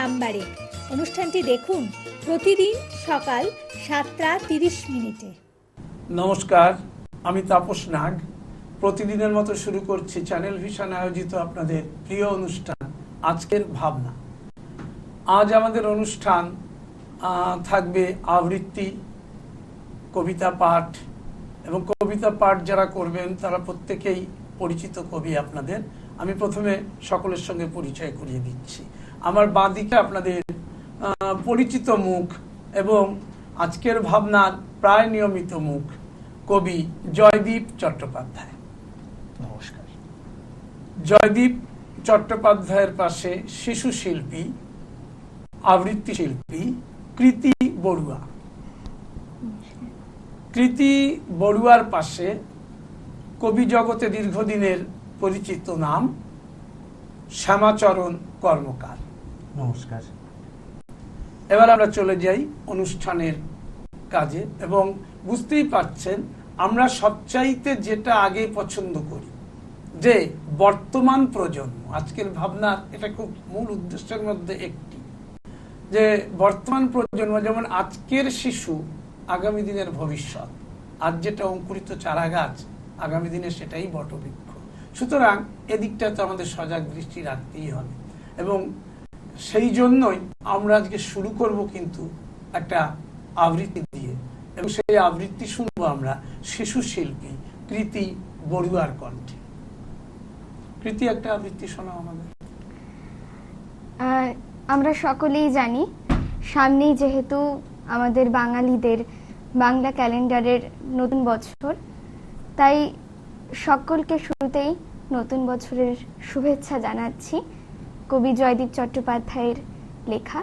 চেম্বারে। অনুষ্ঠানটি দেখুন প্রতিদিন সকাল 7:30। নমস্কার, আমি তাপস নাগ। প্রতিদিনের মতো শুরু করছি চ্যানেল ভিশন আয়োজিত আপনাদের প্রিয় অনুষ্ঠান আজকের ভাবনা। আজ আমাদের অনুষ্ঠান থাকবে আবৃত্তি, কবিতা পাঠ, এবং কবিতা পাঠ যারা করবেন তারা প্রত্যেকেই পরিচিত কবি আপনাদের। আমি প্রথমে সকলের সঙ্গে পরিচয় করিয়ে দিচ্ছি। আমার বাঁ দিকে আপনাদের পরিচিত মুখ এবং আজকের ভাবনার প্রায় নিয়মিত মুখ কবি জয়দীপ চট্টোপাধ্যায়। নমস্কার। জয়দীপ চট্টোপাধ্যায়ের পাশে শিশু শিল্পী, আবৃত্তি শিল্পী কৃতি বড়ুয়া। কৃতি বড়ুয়ার পাশে কবি জগতে দীর্ঘদিনের পরিচিত নাম শ্যামাচরণ কর্মকার। নমস্কার। এবার আমরা চলে যাই অনুষ্ঠানের কাজে, এবং বুঝতেই পারছেন আমরা সবচাইতে যেটা আগে পছন্দ করি যে বর্তমান প্রজন্ম, আজকের ভাবনার এটা খুব মূল উদ্দেশ্যের মধ্যে একটি, যে বর্তমান প্রজন্ম যেমন আজকের শিশু আগামী দিনের ভবিষ্যৎ। আজ যেটা অঙ্কুরিত চারা গাছ আগামী দিনে সেটাই বটবৃক্ষ। সুতরাং এদিকটাতে আমাদের সজাগ দৃষ্টি রাখতেই হবে, এবং সেই জন্যই আমরা আজকে শুরু করব কিন্তু একটা আবৃত্তি দিয়ে, এবং সেই আবৃত্তি শুনবো আমরা শিশু শিল্পী কৃতি বড়ুয়ার কণ্ঠে। কৃতি, একটা আবৃত্তি শোনাও আমাদের। আমরা সকলেই জানি সামনেই যেহেতু আমাদের বাঙালিদের বাংলা ক্যালেন্ডারের নতুন বছর, তাই সকলকে শুরুতেই নতুন বছরের শুভেচ্ছা জানাচ্ছি কবি জয়দীপ চট্টোপাধ্যায়ের লেখা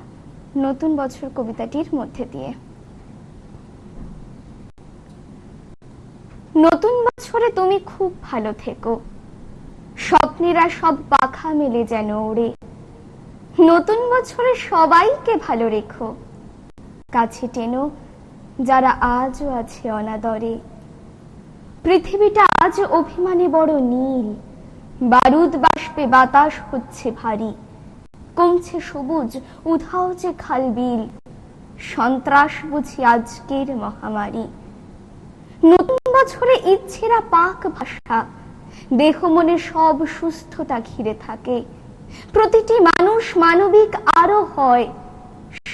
নতুন বছর কবিতাটির মধ্যে দিয়ে। নতুন বছরে তুমি খুব ভালো থেকো, স্বপ্নেরা সব পাখা মেলে যেন ওড়ে। নতুন বছরে সবাইকে ভালো রেখো, কাছে টেনো যারা আজও আছে অনাদরে। পৃথিবীটা আজ অভিমানে বড় নীল, বারুদ বাষ্পে বাতাস হচ্ছে ভারী। কমছে সবুজ, উধাও যে খাল বিল, সন্ত্রাস বুঝি আজকের মহামারী। নতুন বছরে ইচ্ছেরা পাক ভাষা, দেহ মনে সব সুস্থতা ঘিরে থাকে। প্রতিটি মানুষ মানবিক আরো হয়,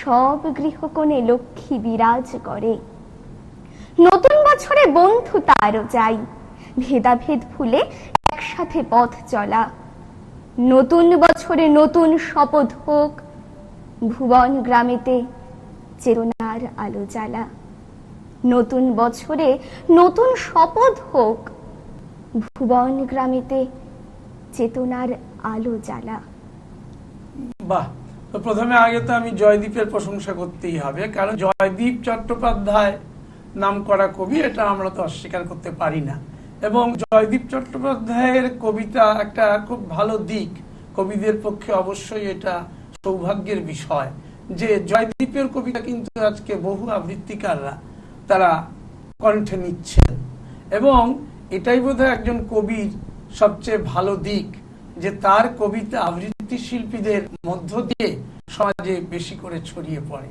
সব গৃহকোণে লক্ষ্মী বিরাজ করে। নতুন বছরে বন্ধুতা আরো যাই, ভেদাভেদ ভুলে একসাথে পথ চলা। নতুন বছরে নতুন শপথ হোক, ভুবন গ্রামেতে চেতনার আলো জ্বালা। নতুন বছরে নতুন শপথ হোক, ভুবন গ্রামেতে চেতনার আলো জ্বালা। বাহ! তো প্রথমে আগে তো আমি জয়দীপের প্রশংসা করতেই হবে, কারণ জয়দীপ চট্টোপাধ্যায় নাম করা কবি, এটা আমরা তো অস্বীকার করতে পারি না। এবং জয়দীপ চট্টোপাধ্যায়ের কবিতা একটা খুব ভালো দিক, কবিদের পক্ষে অবশ্যই এটা সৌভাগ্যের বিষয় যে জয়দীপের কবিতা কিন্তু আজকে বহু আবৃত্তিকাররা তারা কণ্ঠে নিচ্ছেন, এবং এটাই বোধহয় একজন কবির সবচেয়ে ভালো দিক যে তার কবিতা আবৃত্তি শিল্পীদের মধ্য দিয়ে সমাজে বেশি করে ছড়িয়ে পড়ে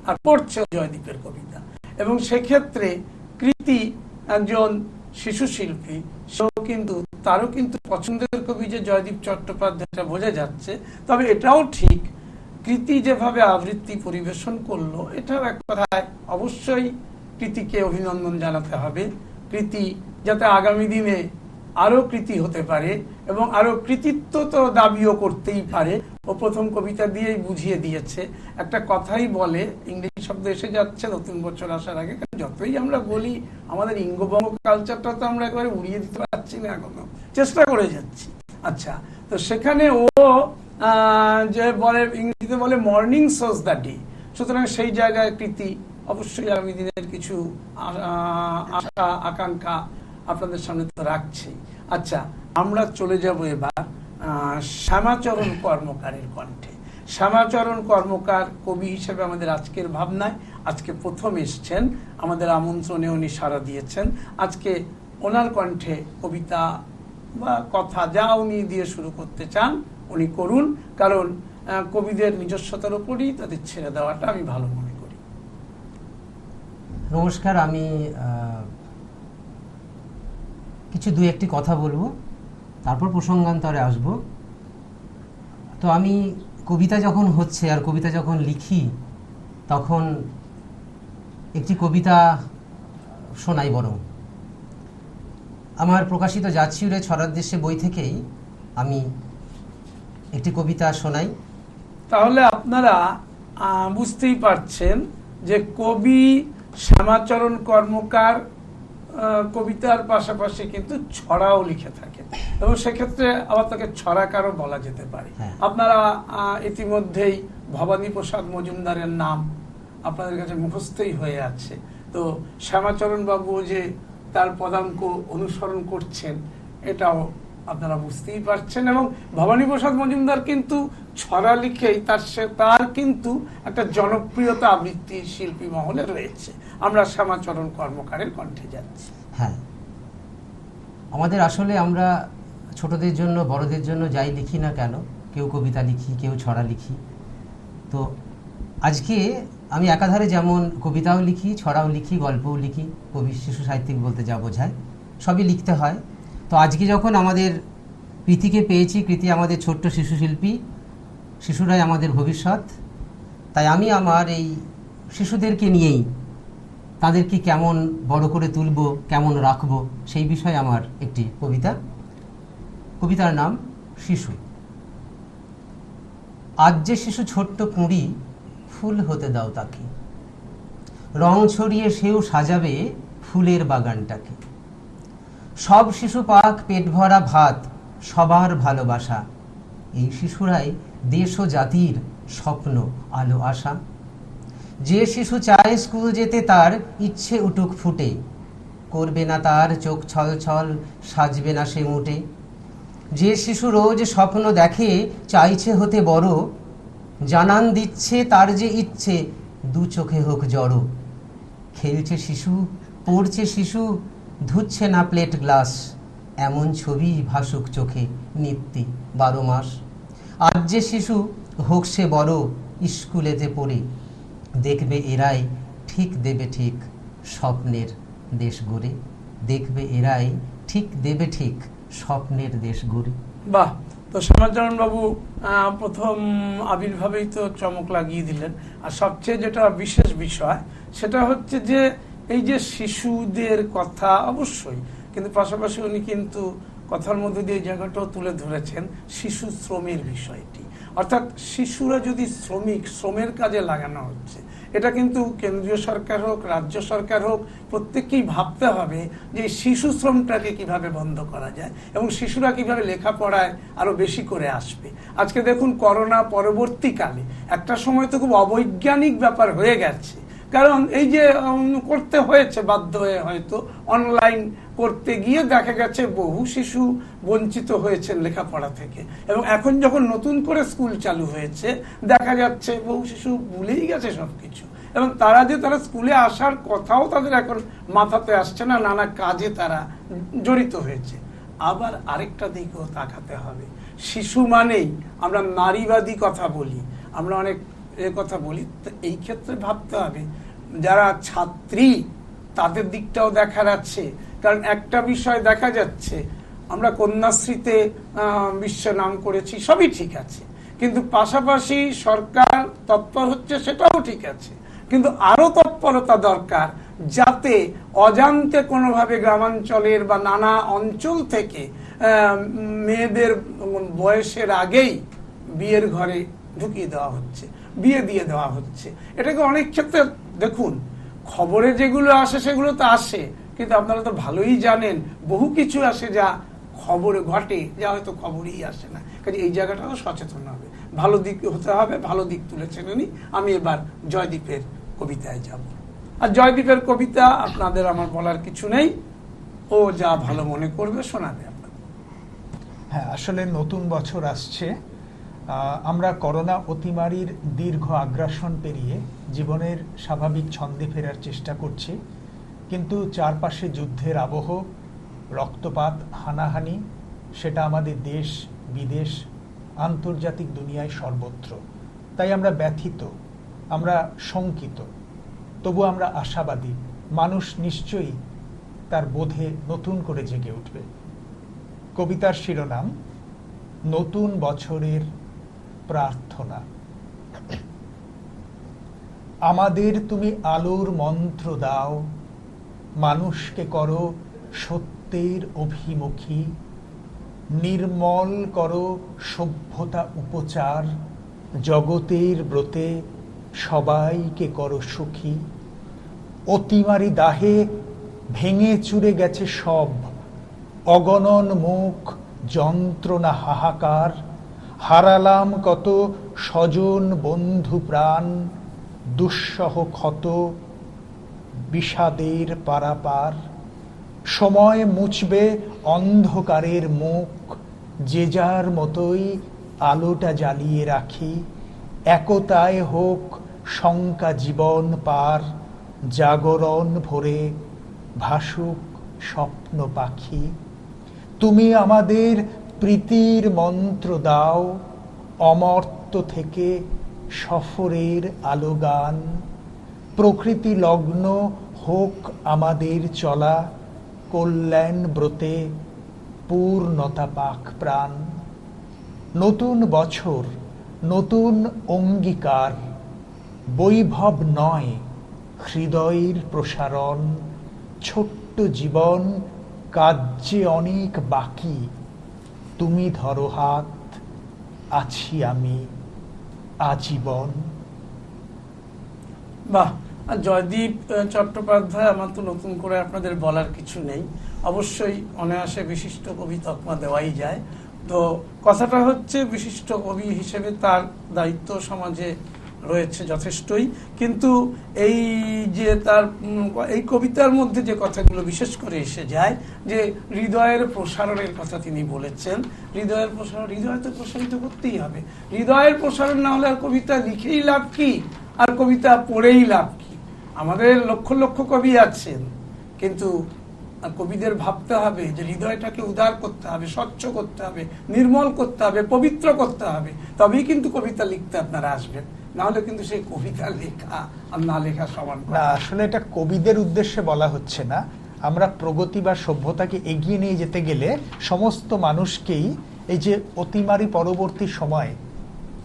আর পড়ছে জয়দীপের কবিতা। এবং সেক্ষেত্রে কৃতি একজন শিশু শিল্পী, সেও কিন্তু তারও কিন্তু পছন্দের কবি যে জয়দীপ চট্টোপাধ্যায়টা বোঝা যাচ্ছে। তবে এটাও ঠিক, কৃতি যেভাবে আবৃত্তি পরিবেশন করলো, এটাও এক কথায় অবশ্যই কৃতিকে অভিনন্দন জানাতে হবে। কৃতি যাতে আগামী দিনে আরো কৃতি হতে পারে এবং আরো কৃতিত্ব তো দাবিও করতেই পারে, ও প্রথম কবিতা দিয়েই বুঝিয়ে দিয়েছে। একটা কথাই বলে, ইংরেজি শব্দ এসে যাচ্ছে নতুন বছর আসার আগে, যতই আমরা বলি আমাদের ইঙ্গবঙ্গ কালচারটা তো আমরা একবারে উড়িয়ে দিতে পারছি না, এখনো চেষ্টা করে যাচ্ছি। আচ্ছা, তো সেখানে ও যে বলে, ইংরেজিতে বলে মর্নিং সোজ দ্য ডে। সুতরাং সেই জায়গায় কৃতি অবশ্যই আগামী দিনের কিছু আশা আকাঙ্ক্ষা আপনাদের সামনে তো রাখছি। আচ্ছা, আমরা চলে যাব এবার শ্যামাচরণ কর্মকারের কণ্ঠে। শ্যামাচরণ কর্মকার কবি হিসেবে আমাদের আজকের ভাবনায় আজকে প্রথম এসছেন, আমাদের আমন্ত্রণে উনি সাড়া দিয়েছেন। আজকে ওনার কণ্ঠে কবিতা বা কথা যা উনি দিয়ে শুরু করতে চান উনি করুন, কারণ কবিদের নিজস্বতার উপরই তাদের ছেড়ে দেওয়াটা আমি ভালো মনে করি। নমস্কার, আমি কিছু দুই একটি কথা বলবো, তারপর প্রসঙ্গান্তরে আসব। তো আমি কবিতা যখন হচ্ছে আর কবিতা যখন লিখি, তখন একটি কবিতা শোনাই। বরং আমার প্রকাশিত যাচ্ছিউরে ছড়ার দেশে বই থেকেই আমি একটি কবিতা শোনাই। তাহলে আপনারা বুঝতেই পারছেন যে কবি শ্যামাচরণ কর্মকার কবিতার পাশাপাশি কিন্তু ছড়াও লিখে থাকেন, এবং সেক্ষেত্রে আবার তাকে ছড়াকারও বলা যেতে পারে। আপনারা ইতিমধ্যেই ভবানী প্রসাদ মজুমদারের নাম আপনাদের কাছে মুখস্থই হয়ে আছে। তো শ্যামাচরণ বাবু যে তার পদাঙ্ক অনুসরণ করছেন এটাও আপনারা বুঝতেই পারছেন, এবং ভবানী প্রসাদ মজুমদার কিন্তু ছড়া লিখেই তার কিন্তু একটা জনপ্রিয়তা আবৃত্তি শিল্পী মহলে রয়েছে। আমরা শ্যামাচরণ কর্মকারের কণ্ঠে যাচ্ছি। হ্যাঁ, আমাদের আসলে আমরা ছোটদের জন্য বড়দের জন্য যাই লিখি না কেন, কেউ কবিতা লিখি, কেউ ছড়া লিখি। তো আজকে আমি একাধারে যেমন কবিতাও লিখি, ছড়াও লিখি, গল্পও লিখি, কবি শিশু সাহিত্যিক বলতে যা বোঝায় সবই লিখতে হয়। তো আজকে যখন আমাদের কৃতিকে পেয়েছি, কৃতি আমাদের ছোট্ট শিশু শিল্পী, শিশুরাই আমাদের ভবিষ্যৎ, তাই আমি আমার এই শিশুদেরকে নিয়েই তাদেরকে কেমন বড় করে তুলব, কেমন রাখবো, সেই বিষয়ে আমার একটি কবিতা। কবিতার নাম শিশু। আজ যে শিশু ছোট্ট কুঁড়ি, ফুল হতে দাও তাকে, রং ছড়িয়ে সেও সাজাবে ফুলের বাগানটাকে। সব শিশু পাক পেট ভরা ভাত, সবার ভালোবাসা। এই শিশুরাই দেশ ও জাতির স্বপ্ন, আলো, আশা। যে শিশু চায় স্কুল যেতে, তার ইচ্ছে উঠুক ফুটে, করবে না তার চোখ ছল ছল, সাজবে না সে মোটে। যে শিশু রোজ স্বপ্ন দেখে, চাইছে হতে বড়, জানান দিচ্ছে তার যে ইচ্ছে দু চোখে হোক জড়ো। খেলছে শিশু, পড়ছে শিশু, ধুচ্ছে না প্লেট গ্লাস, এমন ছবি ভাসুক চোখে নিত্যি 12 মাস। আজ যে শিশু হোক সে বড়, স্কুলেতে পড়ে, দেখবে এরাই ঠিক দেবে ঠিক স্বপ্নের দেশ গড়ে। দেখবে এরাই ঠিক দেবে ঠিক স্বপ্নের দেশ গড়ে। বাহ! তো শ্যামাচরণ বাবু প্রথম আবির্ভাবেই তো চমক লাগিয়ে দিলেন। আর সবচেয়ে যেটা বিশেষ বিষয় সেটা হচ্ছে যে এই যে শিশুদের কথা অবশ্যই, কিন্তু পাশাপাশি উনি কিন্তু কথার মধ্যে দিয়ে এই জায়গাটাও তুলে ধরেছেন শিশু শ্রমের বিষয়টি। অর্থাৎ শিশুরা যদি শ্রমের কাজে লাগানো হচ্ছে, এটা কিন্তু কেন্দ্রীয় সরকার হোক, রাজ্য সরকার হোক, প্রত্যেককেই ভাবতে হবে যে শিশু শ্রমটাকে কিভাবে বন্ধ করা যায় এবং শিশুরা কিভাবে লেখাপড়ায় আরো বেশি করে আসবে। আজকে দেখুন, করোনা পরবর্তীকালে একটা সময় তো খুব অবৈজ্ঞানিক ব্যাপার হয়ে গেছে, কারণ এই যে করতে হয়েছে বাধ্য হয়ে, হয়তো অনলাইন করতে গিয়ে দেখা গেছে বহু শিশু বঞ্চিত হয়েছেন লেখাপড়া থেকে, এবং এখন যখন নতুন করে স্কুল চালু হয়েছে দেখা যাচ্ছে বহু শিশু ভুলেই গেছে সবকিছু, এবং তারা স্কুলে আসার কথাও তাদের এখন মাথাতে আসছে না, নানা কাজে তারা জড়িত হয়েছে। আবার আরেকটা দিকেও তাকাতে হবে, শিশু মানেই আমরা নারীবাদী কথা বলি, আমরা অনেক কথা বলি, তো এই ক্ষেত্রে ভাবতে হবে যারা ছাত্রী তাদের দিকটাও দেখার আছে। কারণ একটা বিষয় দেখা যাচ্ছে, আমরা কন্যাশ্রীতে বিশ্ব নাম করেছি, সবই ঠিক আছে, কিন্তু পাশাপাশি সরকার তৎপর হচ্ছে, সেটাও ঠিক আছে, কিন্তু আরো তৎপরতা দরকার, যাতে অজান্তে কোনোভাবে গ্রামাঞ্চলের বা নানা অঞ্চল থেকে মেয়েদের বয়সের আগেই বিয়ের ঘরে ঢুকিয়ে দেওয়া হচ্ছে, বিয়ে দিয়ে দেওয়া হচ্ছে। এটাকে অনেক ক্ষেত্রে দেখুন, খবরে যেগুলো আসে সেগুলো তো আসে, কিন্তু আপনারা তো ভালোই জানেন বহু কিছু আসে যা খবরে ঘটে, যা হয়তো খবরই আসে না। কাজে এই জায়গাটাও সচেতন হবে, ভালো দিক হতে হবে, ভালো দিক তুলেছেন উনি। আমি এবার জয়দীপের কবিতায় যাব। আর জয়দীপের কবিতা আপনাদের আমার বলার কিছু নেই, ও যা ভালো মনে করবে শোনাবে আপনাদের। হ্যাঁ, আসলে নতুন বছর আসছে, আমরা করোনা অতিমারির দীর্ঘ আগ্রাসন পেরিয়ে জীবনের স্বাভাবিক ছন্দে ফেরার চেষ্টা করছি, কিন্তু চারপাশে যুদ্ধের আবহ, রক্তপাত, হানাহানি, সেটা আমাদের দেশ বিদেশ আন্তর্জাতিক দুনিয়ায় সর্বত্র। তাই আমরা ব্যথিত, আমরা শঙ্কিত, তবু আমরা আশাবাদী। মানুষ নিশ্চয়ই তার বোধে নতুন করে জেগে উঠবে। কবিতার শিরোনাম নতুন বছরের প্রার্থনা। আমাদের তুমি আলোর মন্ত্র দাও, মানুষকে করো সত্যের অভিমুখী, নির্মল করো সভ্যতা উপচার, জগতের ব্রতে সবাইকে করো সুখী। অতিমারি দাহে ভেঙে চুরে গেছে সব, অগণন মুখ যন্ত্রণা হাহাকার, হারালাম কত স্বজন বন্ধু প্রাণ, দুঃসহ ক্ষত বিষাদের পারাপার। সময় মুছবে অন্ধকারের মুখ, যে যার মতোই আলোটা জ্বালিয়ে রাখি, একতায় হোক শঙ্কা জীবন পার, জাগরণ ভরে ভাসুক স্বপ্ন পাখি। তুমি আমাদের প্রীতির মন্ত্র দাও, অমর্ত্য থেকে সফরের আলো গান, প্রকৃতি লগ্ন হোক আমাদের চলা, কল্যাণ ব্রতে পূর্ণতা পাক প্রাণ। নতুন বছর নতুন অঙ্গীকার, বৈভব নয় হৃদয়ের প্রসারণ, ছোট্ট জীবন কার্যে অনেক বাকি, তুমি ধরো হাত আছি আমি আজীবন। বাহ, আর জয়দীপ চট্টোপাধ্যায়, আমার তো নতুন করে আপনাদের বলার কিছু নেই। অবশ্যই অনায়াসে বিশিষ্ট কবি তকমা দেওয়াই যায়। তো কথাটা হচ্ছে, বিশিষ্ট কবি হিসেবে তার দায়িত্ব সমাজে রয়েছে যথেষ্টই, কিন্তু এই যে তার এই কবিতার মধ্যে যে কথাগুলো বিশেষ করে এসে যায়, যে হৃদয়ের প্রসারণের কথা তিনি বলেছেন। হৃদয়ের প্রসারণ, হৃদয় তো প্রসারিত করতেই হবে। হৃদয়ের প্রসারণ না হলে আর কবিতা লিখেই লাভ কি, আর কবিতা পড়েই লাভ কি? আমাদের লক্ষ লক্ষ কবি আছেন, কিন্তু কবিদের ভাবতে হবে যে হৃদয়টাকে উদার করতে হবে, স্বচ্ছ করতে হবে, নির্মল করতে হবে, পবিত্র করতে হবে, তবেই কিন্তু কবিতা লিখতে আপনারা আসবেন। না হলে কিন্তু সেই কবিতা লেখা আর না লেখা সমান না। আসলে এটা কবিদের উদ্দেশ্যে বলা হচ্ছে না। আমরা প্রগতি বা সভ্যতাকে এগিয়ে নিয়ে যেতে গেলে সমস্ত মানুষকেই এই যে অতিমারি পরবর্তী সময়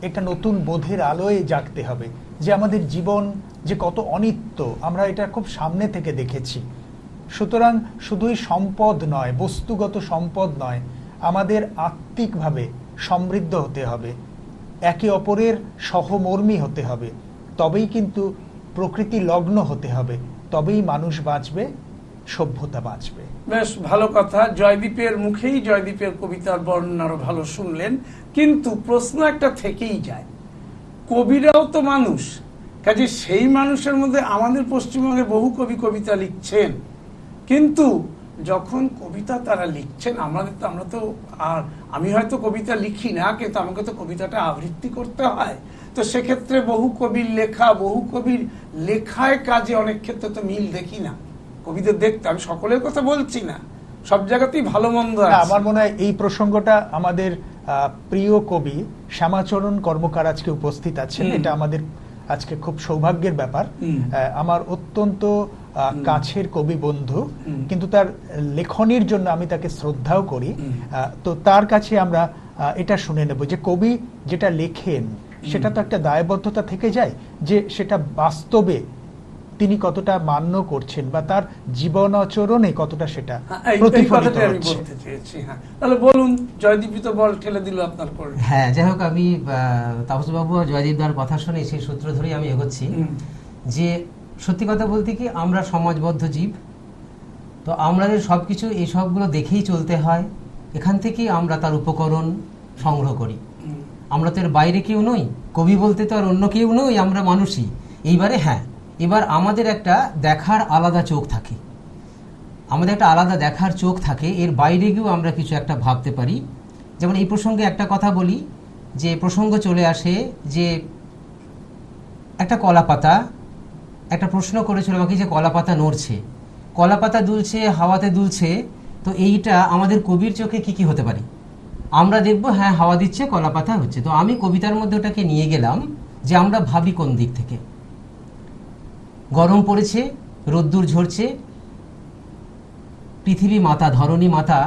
একটা নতুন বোধের আলোয় জাগতে হবে, যে আমাদের জীবন যে কত অনিত্য, আমরা এটা খুব সামনে থেকে দেখেছি। সুতরাং শুধুই সম্পদ নয়, বস্তুগত সম্পদ নয়, আমাদের আত্মিকভাবে সমৃদ্ধ হতে হবে, একে অপরের সহমর্মী হতে হবে, তবেই কিন্তু প্রকৃতি লগ্ন হতে হবে, তবেই মানুষ বাঁচবে, সভ্যতা বাঁচবে। বেশ ভালো কথা। জয়দীপের মুখেই জয়দীপের কবিতার বর্ণনা আরো ভালো শুনলেন, কিন্তু প্রশ্ন একটা থেকেই যায়, কবিরাও তো মানুষ, কাজে সেই মানুষের মধ্যে আমাদের পশ্চিমবঙ্গে বহু কবি কবিতা লিখছেন, কিন্তু যখন কবিতা তারা লিখছেন, আমরা তো আর আমি হয়তো কবিতা লিখি না, কিন্তু আমাকে তো কবিতাটা আবৃত্তি করতে হয়। তো সেক্ষেত্রে বহু কবির লেখা, বহু কবির লেখায় কাজে অনেক ক্ষেত্রে তো মিল দেখি না। কবিদের দেখতে, আমি সকলের কথা বলছি না, সব জায়গাতেই ভালো মন্দ আছে। আমার মনে হয় এই প্রসঙ্গটা আমাদের প্রিয় কবি শ্যামাচরণ কর্মকার আজকে উপস্থিত আছেন, এটা আমাদের আজকে খুব সৌভাগ্যের ব্যাপার। আমার অত্যন্ত কাছের কবি বন্ধু, কিন্তু তার লেখনীর জন্য আমি তাকে শ্রদ্ধাও করি। তো তার কাছে আমরা এটা শুনে নেব যে কবি যেটা লেখেন সেটা তো একটা দায়বদ্ধতা থেকে যায়, যে সেটা বাস্তবে তিনি কতটা মান্য করছেন বা তার জীবন আচরণে কতটা সেটা প্রতিফলিত হচ্ছে। তাহলে বলুন, জয়দীপ তো বল ঠেলে দিল আপনার পর। হ্যাঁ, যাই হোক, আমি তাপসবাবু জয়দীপ দার কথা শুনে সেই সূত্র ধরেই আমি এগোচ্ছি যে সত্যি কথা বলতে কি, আমরা সমাজবদ্ধ জীব, তো আমাদের সবকিছু এই সবগুলো দেখেই চলতে হয়। এখান থেকেই আমরা তার উপকরণ সংগ্রহ করি। আমরা তো এর বাইরে কেউ নই, কবি বলতে তো আর অন্য কেউ নই, আমরা মানুষই। এইবারে হ্যাঁ, এবার আমাদের একটা দেখার আলাদা চোখ থাকে, আমাদের একটা আলাদা দেখার চোখ থাকে, এর বাইরে গিয়েও আমরা কিছু একটা ভাবতে পারি। যেমন এই প্রসঙ্গে একটা কথা বলি, যে প্রসঙ্গ চলে আসে যে একটা কলাপাতা, একটা প্রশ্ন করেছিল আমাকে যে কলাপাতা নড়ছে, কলাপাতা দুলছে, হাওয়াতে দুলছে, তো এইটা আমাদের কবির চোখে কি কি হতে পারে? আমরা দেখব হ্যাঁ হাওয়া দিচ্ছে, কলাপাতা হচ্ছে। তো আমি কবিতার মধ্যে ওটাকে নিয়ে গেলাম যে আমরা ভাবি কোন দিক থেকে। গরম পড়েছে, রোদ্দুর ঝরছে, পৃথিবী মাতা, ধরণী মাতা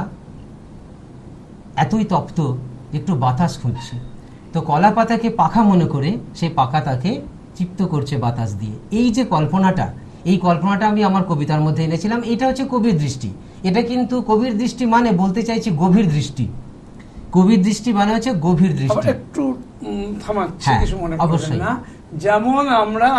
এতই তপ্ত, একটু বাতাস খুঁজছে। তো কলা পাতাকে পাখা মনে করে সেই পাখা তাকে চিপ্ত করছে বাতাস দিয়ে। এই যে কল্পনাটা, এই কল্পনাটা আমি আমার কবিতার মধ্যে এনেছিলাম। এটা হচ্ছে কবির দৃষ্টি। এটা কিন্তু কবির দৃষ্টি মানে বলতে চাইছি গভীর দৃষ্টি। কবির দৃষ্টি মানে হচ্ছে গভীর দৃষ্টি। একটু থামাচ্ছি, হ্যাঁ, কিছু মনে করবেন অবশ্যই। না। যেমন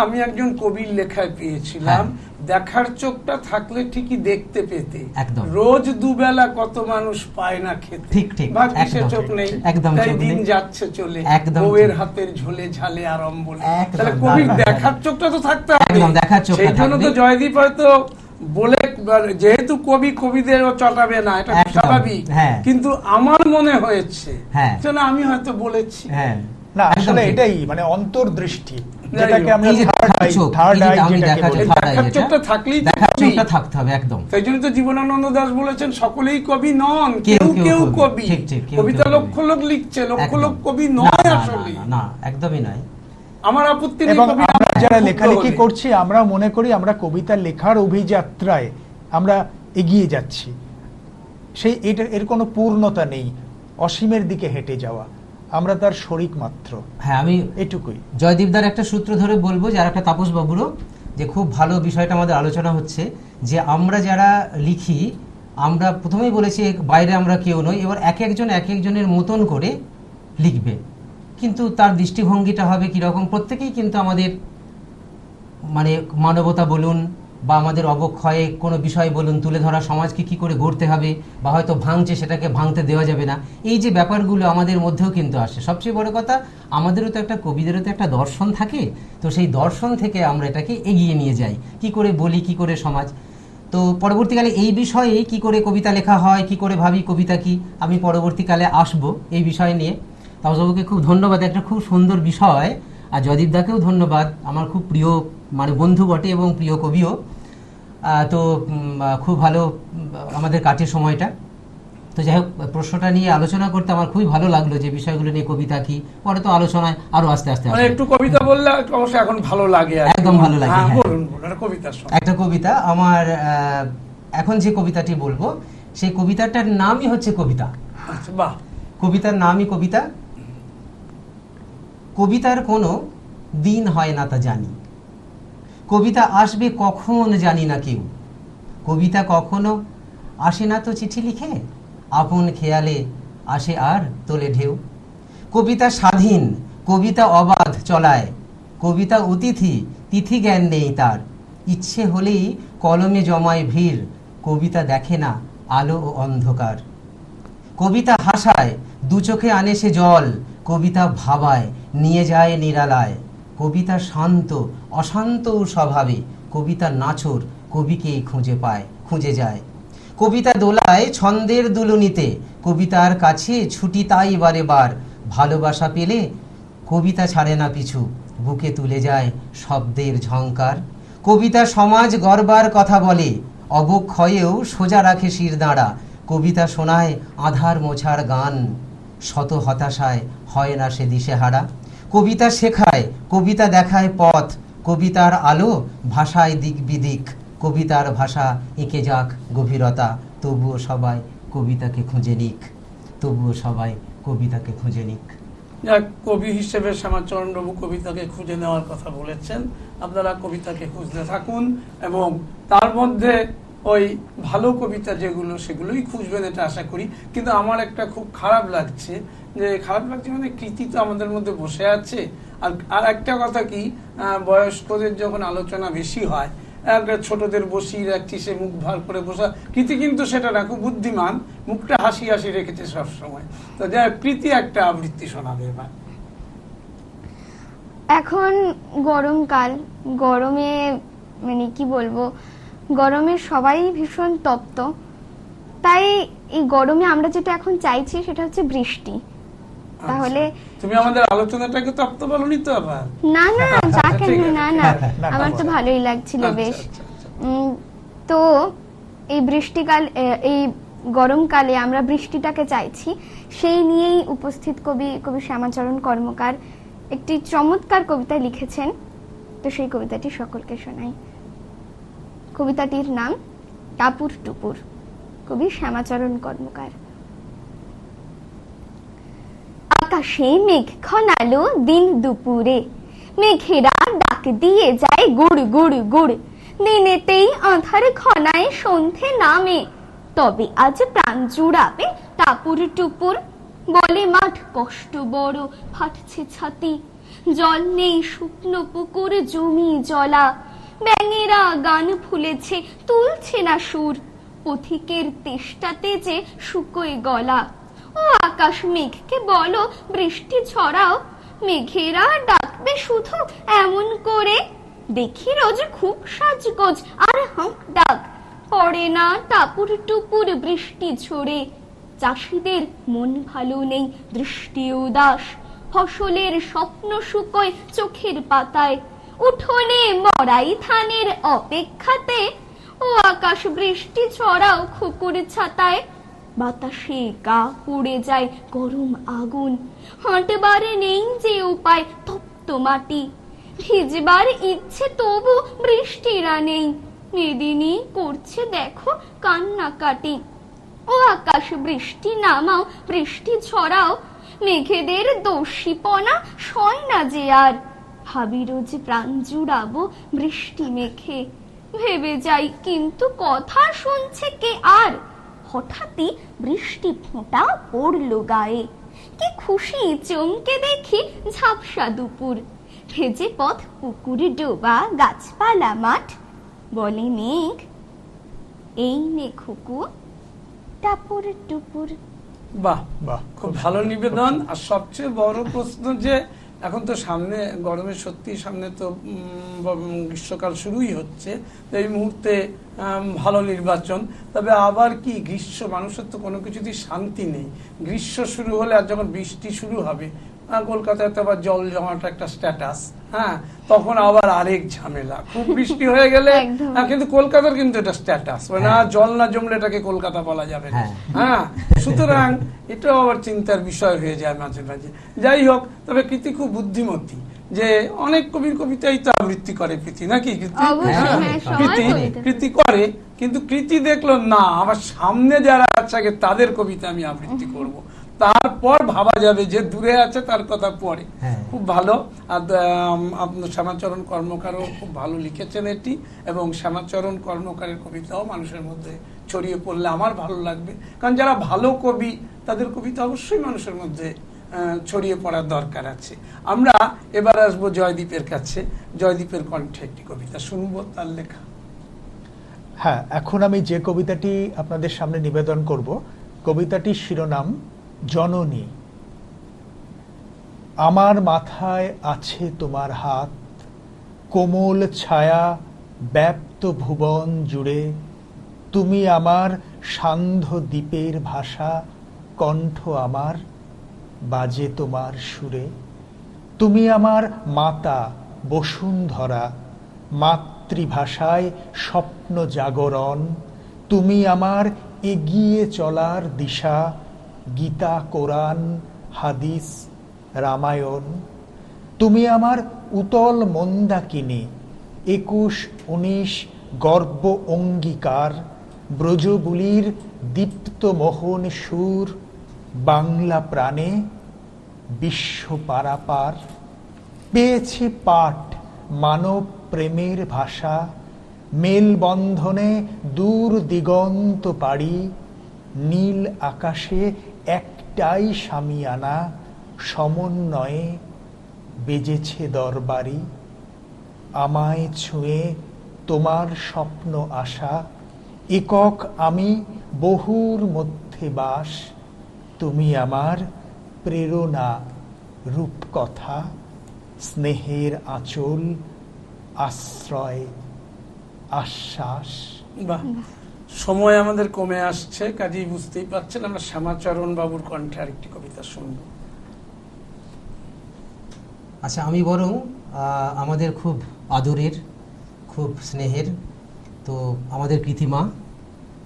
আমি একজন কবির লেখায় পেয়েছিলাম, দেখার চোখটা থাকলে ঠিকই দেখতে পেতে, একদম। রোজ দুবেলা কত মানুষ পায় না খেতে, ঠিক, ঠিক, ভাগ্যে সে একদম, চোখ নেই, একদম তাই চোখ দিন নেই। যাচ্ছে চলে, একদম বউয়ের ঠিক। হাতের ঝোলে ঝালে আরম্বলে। একদম, তাহলে কবির একদম, দেখার চোখটা তো থাকতে হবে, একদম, দেখার চোখটা সেই জন্য তো থাকবে। জয়দীপ হয়তো বলে, যেহেতু কবি কবিদের চটাবে না, এটা একদম, স্বাভাবিক, হ্যাঁ। কিন্তু আমার মনে হয়েছে হ্যাঁ। যেন আমি হয়তো বলেছি। হ্যাঁ, না, একদম আসলে ঠিক। এটাই মানে অন্তর্দৃষ্টি, যেটাকে আমরা এই যে দেখার চোখ, থার্ড এই আই যে আমি যেটাকে দেখার বলি। চোখ, third eye দেখার যেটা, চোখটা থাকলেই তো দেখার কবি। চোখটা থাকতে হবে একদম। সেই জন্য তো জীবনানন্দ দাশ বলেছেন সকলেই কবি নন, কেউ কেউ কেউ কেউ কবি। কবি। ঠিক, ঠিক, কেউ কবিতা কেউ লক্ষ কবি। লোক লিখছে, লক্ষ একদম। লোক কবি না, নয় না, আসলে। না, না, একদমই নয়। আমার আপত্তি নেই এবং কবি আমরা আমার যারা ক্ষুদ্র লেখালেখি হলে। করছি, আমরা মনে করি আমরা কবিতা লেখার অভিযাত্রায় আমরা এগিয়ে যাচ্ছি। এর কোনো পূর্ণতা নেই, অসীমের দিকে হেঁটে যাওয়া, আমরা তার শরিক মাত্র, হ্যাঁ, আমি এটুকুই। জয়দীপদার একটা সূত্র ধরে বলবো, যার একটা তাপস বাবুরও, যে খুব ভালো বিষয়টা আমাদের আলোচনা হচ্ছে, যে আমরা যারা লিখি, আমরা প্রথমেই বলেছি বাইরে আমরা কেউ নই, এবার এক একজনের মতন করে লিখবে, কিন্তু তার দৃষ্টিভঙ্গিটা হবে কীরকম। প্রত্যেকেই কিন্তু আমাদের মানে মানবতা বলুন বা আমাদের অবক্ষয়ে কোনো বিষয় বলুন, তুলে ধরা সমাজকে কি করে গড়তে হবে, বা হয়তো ভাঙছে সেটাকে ভাঙতে দেওয়া যাবে না, এই যে ব্যাপারগুলো আমাদের মধ্যেও কিন্তু আসে। সবচেয়ে বড় কথা, আমাদেরও তো একটা, কবিদেরও তো একটা দর্শন থাকে, তো সেই দর্শন থেকে আমরা এটাকে এগিয়ে নিয়ে যাই, কি করে বলি, কি করে সমাজ। তো পরবর্তীকালে এই বিষয়ে কি করে কবিতা লেখা হয়, কি করে ভাবি কবিতা কি, আমি পরবর্তীকালে আসবো এই বিষয় নিয়ে। তাপসবাবুকে খুব ধন্যবাদ, একটা খুব সুন্দর বিষয়। আর জয়দীপদাকেও ধন্যবাদ, আমার খুব প্রিয় মানে বন্ধু বটে এবং প্রিয় কবিও। তো খুব ভালো আমাদের কাটে সময়টা। তো যাই হোক, প্রশ্নটা নিয়ে আলোচনা করতে আমার খুবই ভালো লাগলো, যে বিষয়গুলো নিয়ে কবিতা কি, পরে তো আলোচনায় আরো আস্তে আস্তে মানে আসবে। একটু কবিতা বললে অবশ্যই এখন ভালো লাগে আর কি। একদম ভালো লাগে, হ্যাঁ, হ্যাঁ। বলুন বলুন, একটা কবিতার সঙ্গে। একটা কবিতা আমার, এখন যে কবিতাটি বলবো সেই কবিতাটার নামই হচ্ছে কবিতা। আচ্ছা, বাহ। কবিতার নামই কবিতা। কবিতার কোনো দিন হয় না তা জানি, কবিতা আসবে কখন জানি না কেউ, কবিতা কখনো আসে না তো চিঠি লিখে, আপন খেয়ালে আসে আর তোলে ঢেউ। কবিতা স্বাধীন, কবিতা অবাধ চলায়, কবিতা অতিথি, তিথি জ্ঞান নেই তার, ইচ্ছে হলেই কলমে জমায় ভিড়, কবিতা দেখে না আলো ও অন্ধকার। কবিতা হাসায়, দু চোখে আনে সে জল, কবিতা ভাবায়, নিয়ে যায় নিরালায়। কবিতা শান্ত, অশান্ত স্বভাবে, কবিতা নাছোড়, কবিকে খুঁজে যায়। কবিতা দোলায় ছন্দের দুলুনিতে, কবিতার কাছে ছুটি তাই বারে বার। ভালোবাসা পেলে কবিতা ছাড়ে না পিছু, বুকে তুলে যায় শব্দের ঝংকার। কবিতা সমাজ গড়বার কথা বলে, অবক্ষয়েও সোজা রাখে শির দাঁড়া। কবিতা শোনায় আধার মোছার গান, শত হতাশায় হয় না সে দিশেহারা। কবিতা শেখায়, কবিতা দেখায় পথ, কবিতার আলো ভাষায় দিক বিদিক। কবিতার ভাষা এঁকে যাক গভীরতা, তবুও সবাই কবিতাকে খুঁজে নিক, তবুও সবাই কবিতাকে খুঁজে নিক। যাক, কবি হিসেবে শ্যামাচরণবাবু কবিতাকে খুঁজে নেওয়ার কথা বলেছেন। আপনারা কবিতাকে খুঁজতে থাকুন এবং তার মধ্যে ওই ভালো কবিতা যেগুলো সেগুলোই খুঁজবেন, এটা আশা করি। কিন্তু আমার একটা খুব খারাপ লাগছে, মানে কৃতি তো আমাদের মধ্যে বসে আছে। আর একটা কথা কি, বয়স্কদের যখন আলোচনা বেশি হয়, ছোটদের বসিয়ে রাখছি, সে মুখ ভার করে বসা। কৃতি কিন্তু সেটা না, খুব বুদ্ধিমান, মুখটা হাসি হাসি রেখেছে সবসময়। তো যাই হোক, কৃতি একটা আবৃত্তি শোনাবে এবার। এখন গরমকাল, গরমে মানে কি বলবো, গরমে সবাই ভীষণ তপ্ত, তাই এই গরমে আমরা যেটা এখন চাইছি সেটা হচ্ছে বৃষ্টি। তাহলে তুমি আমাদের আলোচনাটাকে তপ্ত বলনি তো আবার? না না, তা কেন, ঠিক আছে, না না, আমার তো ভালোই লাগছিল আচ্ছা, বেশ। আচ্ছা, আচ্ছা। তো এই বৃষ্টিকাল, এই গরমকালে আমরা বৃষ্টিটাকে চাইছি, সেই নিয়েই উপস্থিত কবি শ্যামাচরণ কর্মকার একটি চমৎকার কবিতা লিখেছেন। তো সেই কবিতাটি সকলকে শোনাই। কবিতাটির নাম টাপুর টুপুর, কবি শ্যামাচরণ কর্মকার। আকাশে মেঘ ঘনালো দিন দুপুরে, মেঘেরা ডাক দিয়ে যায় গুড় গুড় গুড়। দিনেতেই আঁধার ঘনায় সন্ধে নামে, তবে আজ প্রাণ জুড়াবে টাপুর টুপুর। বলে মাঠ কষ্ট বড়, ফাটছে ছাতি, জল নেই শুকনো পুকুর জমি জলা। ব্যাঙেরা গান ফুলেছে তুলছে না সুর, পথিকের তেষ্টাতে যে শুকোয় গলা। ও আকাশ মেঘকে বলো বৃষ্টি ছড়াও, মেঘেরা ডাকবে শুধু এমন করে। দেখি রোজ খুব সাজগোজ আর হাঁক ডাক, পড়ে না টাপুর টুপুর বৃষ্টি ঝরে। চাষিদের মন ভালো নেই, দৃষ্টি উদাস, ফসলের স্বপ্ন শুকোয় চোখের পাতায়। উঠোনে মরাই ধানের অপেক্ষাতে, ও আকাশ বৃষ্টি ছড়াও খুকুর ছাতায়। বাতাসে গা পুড়ে যায় গরম আগুন, হাঁটবারে নেই যে উপায় তপ্ত মাটি। ভিজবার ইচ্ছে তবু বৃষ্টিরা নেই, মেদিনী করছে দেখো কান্নাকাটি। ও আকাশ বৃষ্টি নামাও, বৃষ্টি ছড়াও, মেঘেদের দোষীপনা সয় না যে আর। ভাবি রোজ প্রাণ জুড়াবো বৃষ্টি মেঘে, ভেবে যাই কিন্তু কথা শুনছে কে আর। হঠাৎই বৃষ্টি ফোঁটা পড়লো গায়ে, কি খুশি চমকে দেখি ঝাপসা দুপুর। ভেজে পথ পুকুর ডোবা গাছপালা মাঠ, বলে মেঘ এই নে খুকু টাপুর টুপুর। বাহ, বাহ, খুব ভালো নিবেদন। আর সবচেয়ে বড় প্রশ্ন যে এখন তো সামনে গরমের সত্যি সামনে তো গ্রীষ্মকাল শুরুই হচ্ছে, তো এই মুহূর্তে ভালো নির্বাচন। তবে আবার কি গ্রীষ্ম, মানুষের তো কোনো কিছুতেই শান্তি নেই। গ্রীষ্ম শুরু হলে আর যখন বৃষ্টি শুরু হবে, কলকাতায় তো আবার জল জমাটা একটা স্ট্যাটাস, হ্যাঁ, তখন আবার আরেক ঝামেলা। খুব বৃষ্টি হয়ে গেলে কিন্তু কলকাতার কিন্তু এটা স্ট্যাটাস, মানে জল না জমলে এটাকে কলকাতা বলা যাবে না। হ্যাঁ, সুতরাং এটাও আবার চিন্তার বিষয় হয়ে যায় মাঝে মাঝে। যাই হোক, তবে কৃতি খুব বুদ্ধিমতী, যে অনেক কবির কবিতাই তো আবৃত্তি করে কৃতি, নাকি কৃতি করে, কিন্তু কৃতি দেখলো না আমার সামনে যারা আছে আগে তাদের কবিতা আমি আবৃত্তি করব, তারপর ভাবা যাবে যে দূরে আছে তার কথা পরে। খুব ভালো। আর আপনার শ্যামাচরণ কর্মকারও খুব ভালো লিখেছেন এটি, এবং শ্যামাচরণ কর্মকারের কবিতাও মানুষের মধ্যে ছড়িয়ে পড়লে আমার ভালো লাগবে, কারণ যারা ভালো কবি তাদের কবিতা অবশ্যই মানুষের মধ্যে ছড়িয়ে পড়ার দরকার আছে। আমরা এবার আসবো জয়দীপের কাছে। জয়দীপের কণ্ঠে একটি কবিতা শুনবো, তার লেখা। হ্যাঁ, এখন আমি যে কবিতাটি আপনাদের সামনে নিবেদন করব, কবিতাটির শিরোনাম জননী। আমার মাথায় আছে তোমার হাত, কোমল ছায়া ব্যাপ্ত ভুবন জুড়ে। তুমি আমার সান্ধ্য দ্বীপের ভাষা, কণ্ঠ আমার বাজে তোমার সুরে। তুমি আমার মাতা বসুন্ধরা, মাতৃভাষায় স্বপ্ন জাগরণ। তুমি আমার এগিয়ে চলার দিশা, গীতা কোরআন হাদিস রামায়ণ। তুমি আমার উতল মন্দাকিনী, ২১-১৯ গর্ব অঙ্গীকার। ব্রজবুলির দীপ্ত মোহন সুর, বাংলা প্রাণে বিশ্ব পারাপার। পেয়েছি পাঠ মানব প্রেমের ভাষা, মেলবন্ধনে দূর দিগন্ত পাড়ি। নীল আকাশে একটাই শামিয়ানা, সমন্বয়ে বেজেছে দরবারি। আমায় ছুঁয়ে তোমার স্বপ্ন আশা, একক আমি বহুর মধ্যে বাস। তুমি আমার প্রেরণা রূপকথা, স্নেহের আঁচল আশ্রয় আশ্বাস। বাহ, সময় আমাদের কমে আসছে, কাজেই বুঝতেই পারছেন আমরা শ্যামাচরণ বাবুর কণ্ঠে আরেকটি কবিতা শুনব। আচ্ছা, আমি বরং আমাদের খুব আদরের, খুব স্নেহের, তো আমাদের কৃতিমা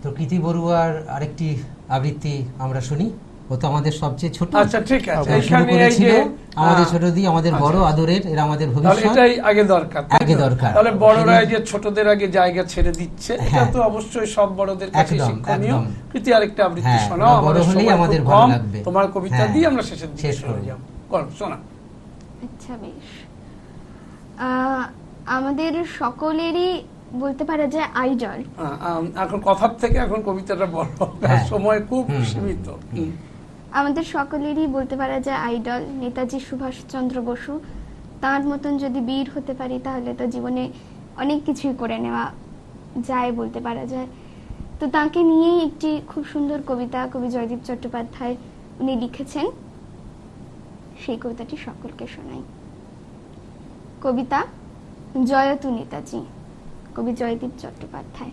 তো কৃতি বড়ুয়ার আরেকটি আবৃত্তি আমরা শুনি। ও তো আমাদের সবচেয়ে ছোট। আচ্ছা ঠিক আছে, শুরু এখানে এই করেছিল যে আমাদের ছোট দিয়ে, আমাদের বড় আদরের, এরা আমাদের তাহলে ভবিষ্যৎ। এটাই আগে দরকার, তাই আগে তো? দরকার। তাহলে বড়রা এই যে ছোটদের আগে জায়গা ছেড়ে দিচ্ছে, এটা হ্যাঁ। তো অবশ্যই সব বড়দের কাছে একদম, শিক্ষণীয়। একদম। কৃতি আরেকটা আবৃত্তি হ্যাঁ, শোনাও, ওরা বড় আমাদের হলেই সময় আমাদের খুব ভালো কম। লাগবে। তোমার কবিতা হ্যাঁ, দিয়ে আমরা শেষের দিকে শেষ চলে করব। যাব। করো, শোনা। আচ্ছা বেশ। আমাদের সকলেরই বলতে পারা যায় আইডল। এখন কথার থেকে এখন কবিতাটা বলো, হ্যাঁ। সময় খুব হুম। সীমিত। আমাদের সকলেরই বলতে পারা যায় আইডল নেতাজি সুভাষচন্দ্র বসু। তার মতন যদি বীর হতে পারি তাহলে তো জীবনে অনেক কিছুই করে নেওয়া যায় বলতে পারা যায়। তো তাকে নিয়েই একটি খুব সুন্দর কবিতা কবি জয়দীপ চট্টোপাধ্যায় উনি লিখেছেন, সেই কবিতাটি সকলকে শোনাই। কবিতা জয়তু নেতাজি, কবি জয়দীপ চট্টোপাধ্যায়।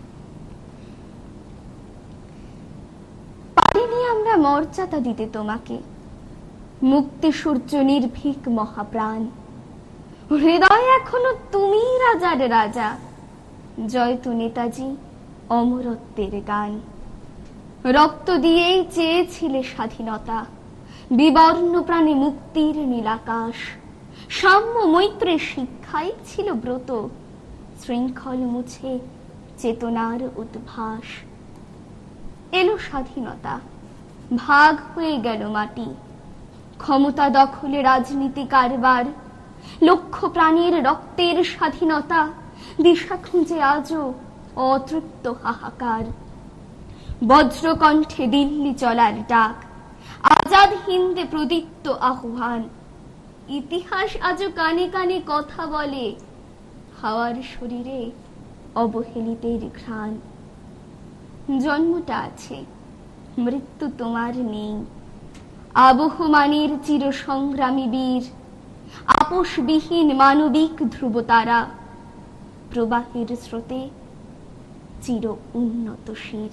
পারিনি আমরা মর্যাদা দিতে তোমাকে, মুক্তি সূর্য নির্ভীক মহাপ্রাণ। হৃদয় এখনো তুমি রাজার রাজা, জয়তু নেতাজি অমরত্বের গান। রক্ত দিয়েই চেয়েছিলে স্বাধীনতা, বিবর্ণ প্রাণে মুক্তির নীলাকাশ। সাম্য মৈত্রের শিক্ষাই ছিল ব্রত, শৃঙ্খল মুছে চেতনার উদ্ভাস। এলো স্বাধীনতা, ভাগ হয়ে গেল মাটি, ক্ষমতা দখলে রাজনীতি কারবার। লক্ষ প্রাণীর রক্তের স্বাধীনতা, দিশা খুঁজে আজও অতৃপ্ত হাহাকার। বজ্রকণ্ঠে দিল্লি চলার ডাক, আজাদ হিন্দে প্রদীপ্ত আহ্বান। ইতিহাস আজও কানে কানে কথা বলে, হাওয়ার শরীরে অবহেলিতের ঘ্রাণ। জন্মটা আছে, মৃত্যু তোমার নেই, আবহমানের চির সংগ্রামী বীর। আপোষবিহীন মানবিক ধ্রুবতারা, প্রবাহের স্রোতে চির উন্নত শির।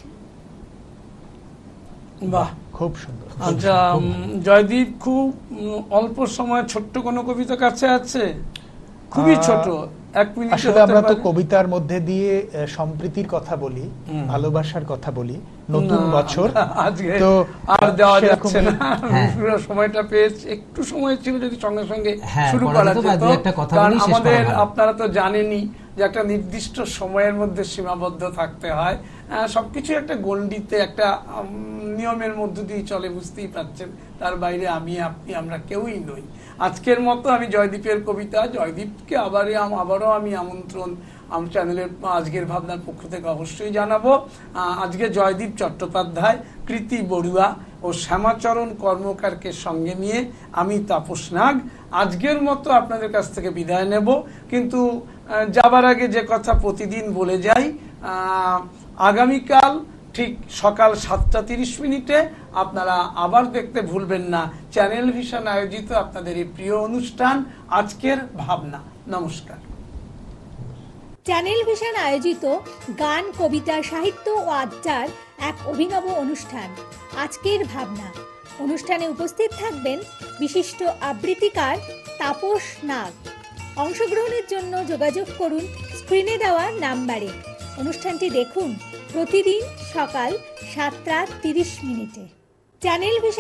বাহ, খুব সুন্দর। আচ্ছা জয়দীপ, খুব অল্প সময় ছোট্ট কোনো কবিতা কাছে আছে? খুবই ছোট, 1 মিনিট। আসলে আমরা তো কবিতার মধ্যে দিয়ে সম্প্রীতির কথা বলি, ভালোবাসার কথা বলি, নতুন বছর আজকে তো আর দেওয়া সেরকমই- যাচ্ছে না। হ্যাঁ। পুরো সময়টা পেয়েছি, একটু সময় ছিল যদি সঙ্গে সঙ্গে হ্যাঁ, শুরু করা করা যেত বা যেত। দু একটা কথা কারণ বলেই শেষ করা আমাদের, ভালো। আপনারা তো জানেনই যে একটা নির্দিষ্ট সময়ের মধ্যে সীমাবদ্ধ থাকতে হয়। সবকিছু একটা গণ্ডিতে, একটা নিয়মের মধ্য দিয়ে চলে, বুঝতেই পারছেন। তার বাইরে আমি, আপনি, আমরা কেউই নই। আজকের মতো আমি জয়দীপের কবিতা, জয়দীপকে আবারও আমি আমন্ত্রণ আমার চ্যানেলের আজকের ভাবনার পক্ষ থেকে অবশ্যই জানাবো। আজকে জয়দীপ চট্টোপাধ্যায়, কৃতি বড়ুয়া ও শ্যামাচরণ কর্মকারকে সঙ্গে নিয়ে আমি তাপস নাগ আজকের মতো আপনাদের কাছ থেকে বিদায় নেব। কিন্তু যাবার আগে যে কথা প্রতিদিন বলে যাই, আগামীকাল ঠিক সকাল 7:30 আপনারা আবার দেখতে ভুলবেন না চ্যানেল ভিশন আয়োজিত আপনাদের এই প্রিয় অনুষ্ঠান আজকের ভাবনা। নমস্কার। চ্যানেল ভিশন আয়োজিত গান, কবিতা, সাহিত্য ও আড্ডার এক অভিনব অনুষ্ঠান আজকের ভাবনা। অনুষ্ঠানে উপস্থিত থাকবেন বিশিষ্ট আবৃত্তিকার তাপস নাগ। অংশগ্রহণের জন্য যোগাযোগ করুন স্ক্রিনে দেওয়া নাম্বারে। অনুষ্ঠানটি দেখুন প্রতিদিন সকাল 7:30 চ্যানেল ভিশন।